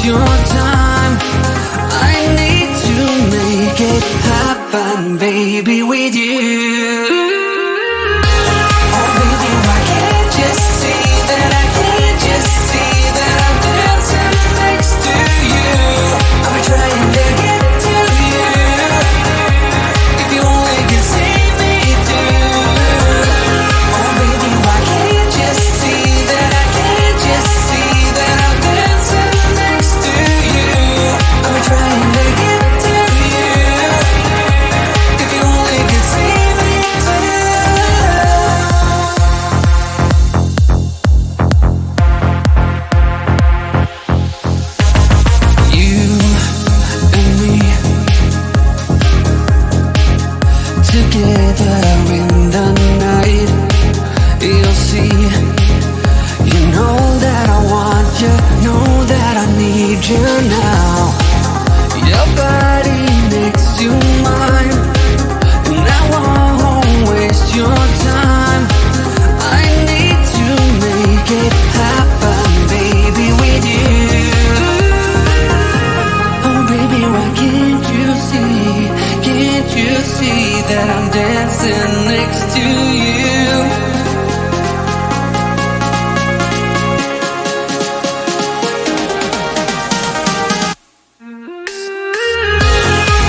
your time. I need to make it happen, baby, with you. Oh baby, why can't you see that I can't just see that I'm dancing next to you? I'm trying to get to you. If you only can see me too. Oh baby, why can't you see that I can't just see that I'm dancing next to you? I'm trying to get to you. If you only can see me too. You and me together in the night. You'll see. You know that I want you, know that I need you now. Your body next to mine, and I won't waste your time. I need to make it happen, baby, with you. Oh baby, why can't you see that I'm dancing next to you?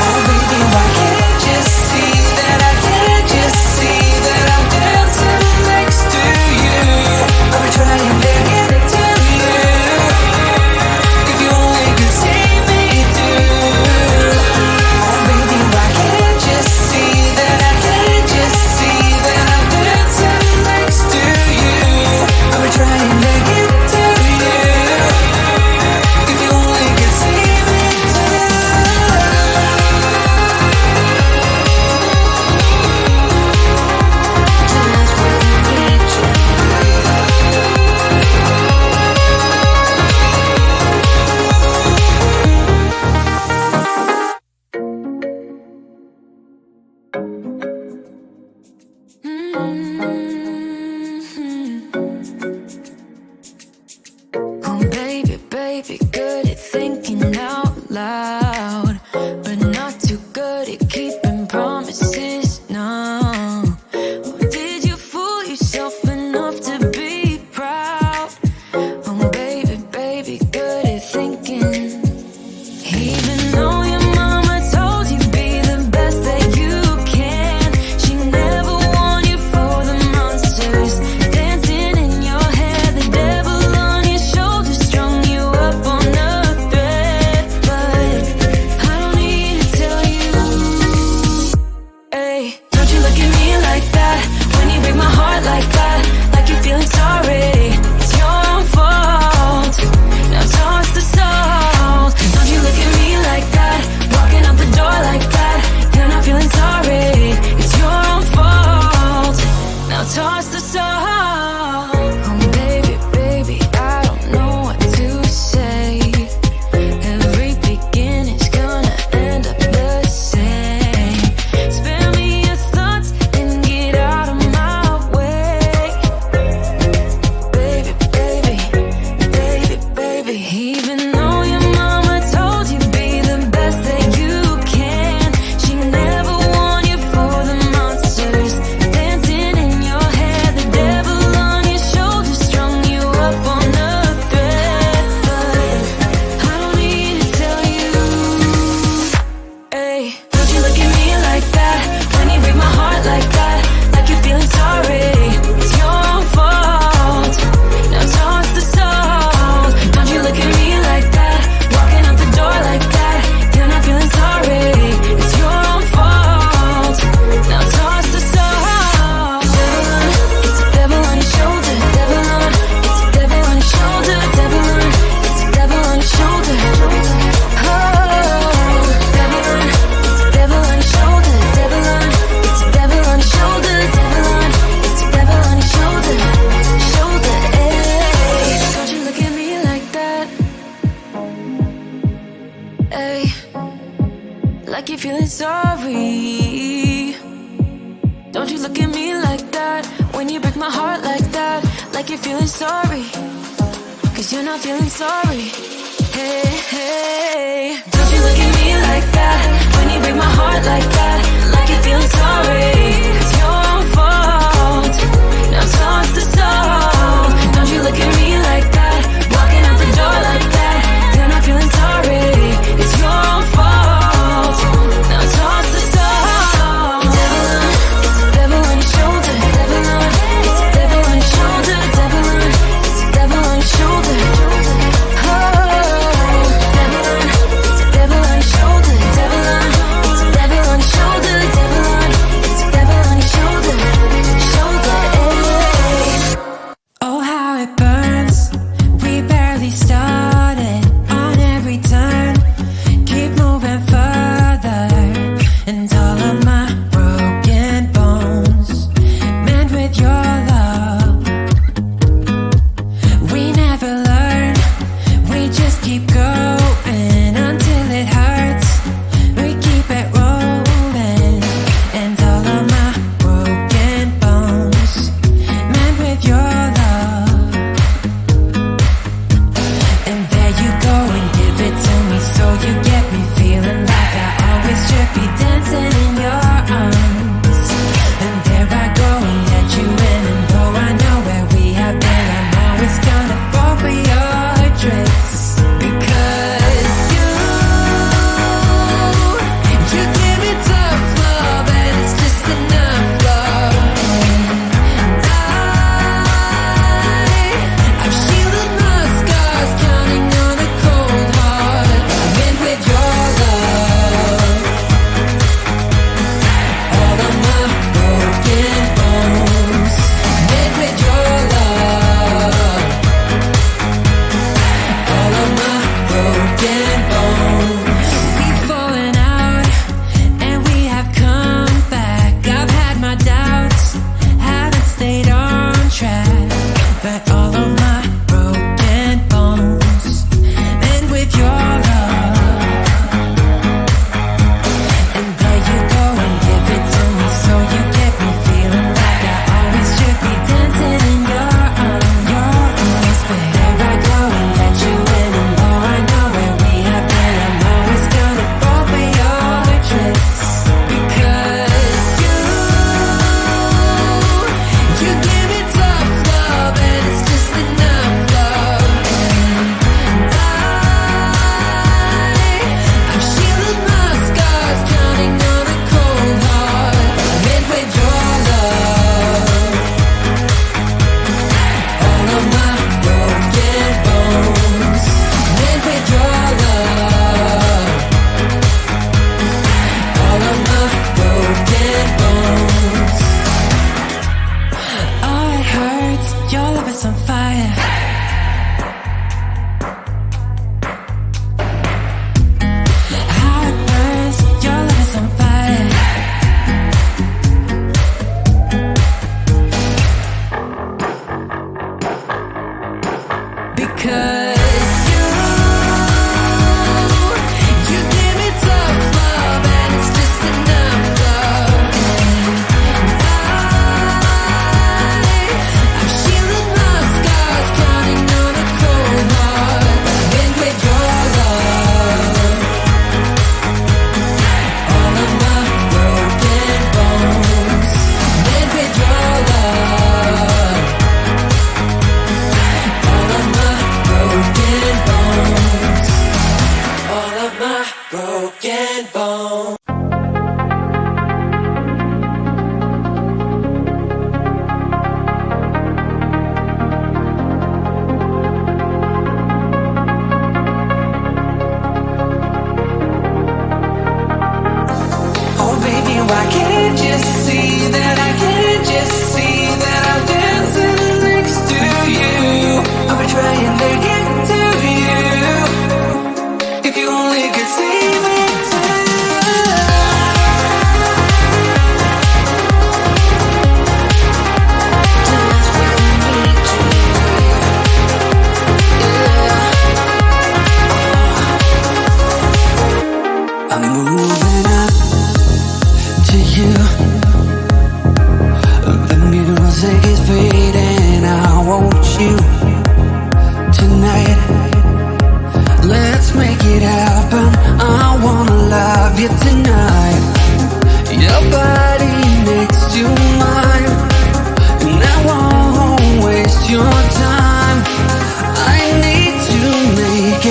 Oh baby, why can't you see that I can't just see that I'm dancing next to you? I'm trying to get to you. If you only could see me too. Oh baby, why can't you see that I can't just see that I'm dancing next to you? I'm trying to get to you. If you only could see me too. Oh baby, baby, good at thinking out loud, but not too good at keeping promises, no. Or did you fool yourself enough to be proud? Oh baby, baby, good at thinking. Even though your mama told you be the best that you can, she never warned you for the monsters dancing in your head, the devil on your shoulder strung you up on a thread. But I don't need to tell you. Hey, don't you look at me like that when you break my heart like that, like you're feeling sorry. It's your own fault. Now toss the salt. Don't you look at me like that, walking out the door like that. You're not feeling sorry. It's your own fault. Now toss the salt. Oh baby, baby, I don't know what to say. Every beginning's gonna end up the same. Spare me your thoughts and get out of my way. Baby, baby, baby, baby. Even though your mama told you be the best that you can, she never warned you for the monsters dancing in your head, the devil on your shoulder strung you up on a thread. But I don't need to tell you. Hey, don't you look at me like that when you break my heart like that, like you're feeling sorry. It's your own fault. Now toss the salt. Don't you look at me like that, walking out the door like that. You're not feeling sorry. It's your own fault. Now toss the salt. It's a devil on your shoulder. Devil on. It's a devil on your shoulder. Devil on. It's a devil on your shoulder. Oh, devil on. It's a devil on your shoulder. Devil on. It's a devil on your shoulder. Devil on. It's a devil on your shoulder. Shoulder. Hey, don't you look at me like that. Hey, like you're feeling sorry. Don't you look at me like that when you break my heart like that, like you're feeling sorry. 'Cause you're not feeling sorry. hey, hey. Don't you look at me like that when you break my heart like that, like you're feeling sorry. It's your own fault. Now toss the soul. Don't you look at me like that, walking out the door like that. You're not feeling sorry. It's your own fault. Now toss the soul. Devil on, it's a devil on your shoulder. Devil on, it's a devil on your shoulder. Devil on, it's a devil on your shoulder. Oh, devil on, it's a devil on your shoulder. Devil on, it's a devil on your shoulder. Devil on, it's a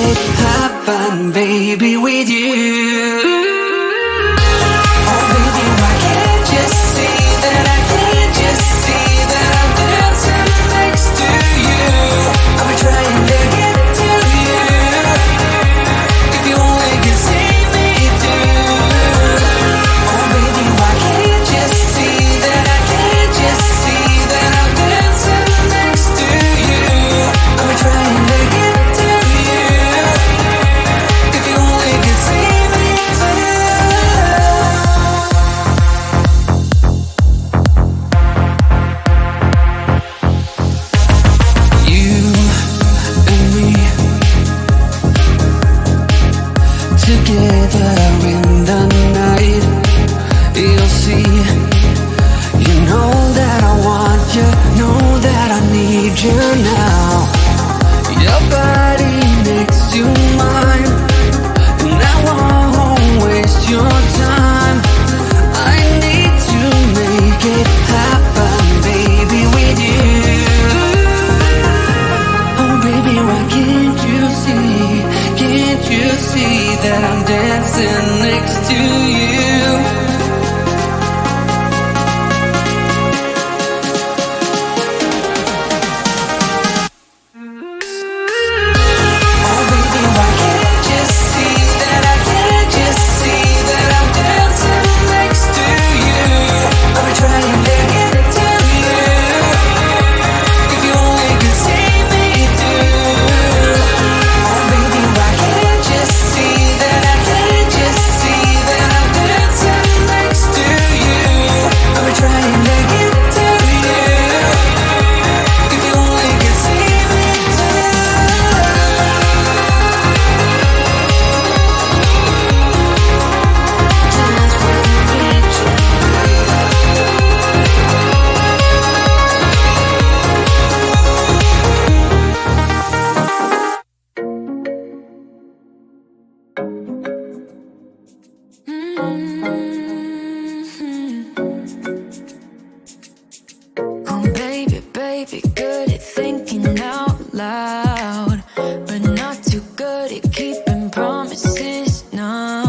it happen, baby, with you. Oh, baby, why can't you see that I can't just see that I'm dancing next to you? I'll be trying to get to you. If you only could see me through. Oh, baby, why can't you see that I can't just see that I'm dancing next to you? I'll be trying to get to you. If you only could see me through. You and me together in the night. You'll see. You know that I want you, know that I need you now. Your body next to mine, and I won't waste your time. I need to make it happen, baby, with you. Oh, baby, why can't you see that I'm dancing next to you? Oh, baby, why can't you see that I can't just see that I'm dancing next to you? I'll be trying to get to you. If you only could see me through. Oh, baby, why can't you see that I can't just see that I'm dancing next to you? I'll be trying to get to you. If you only could see me through. Oh, baby, baby, good at thinking out loud, but not too good at keeping promises. No.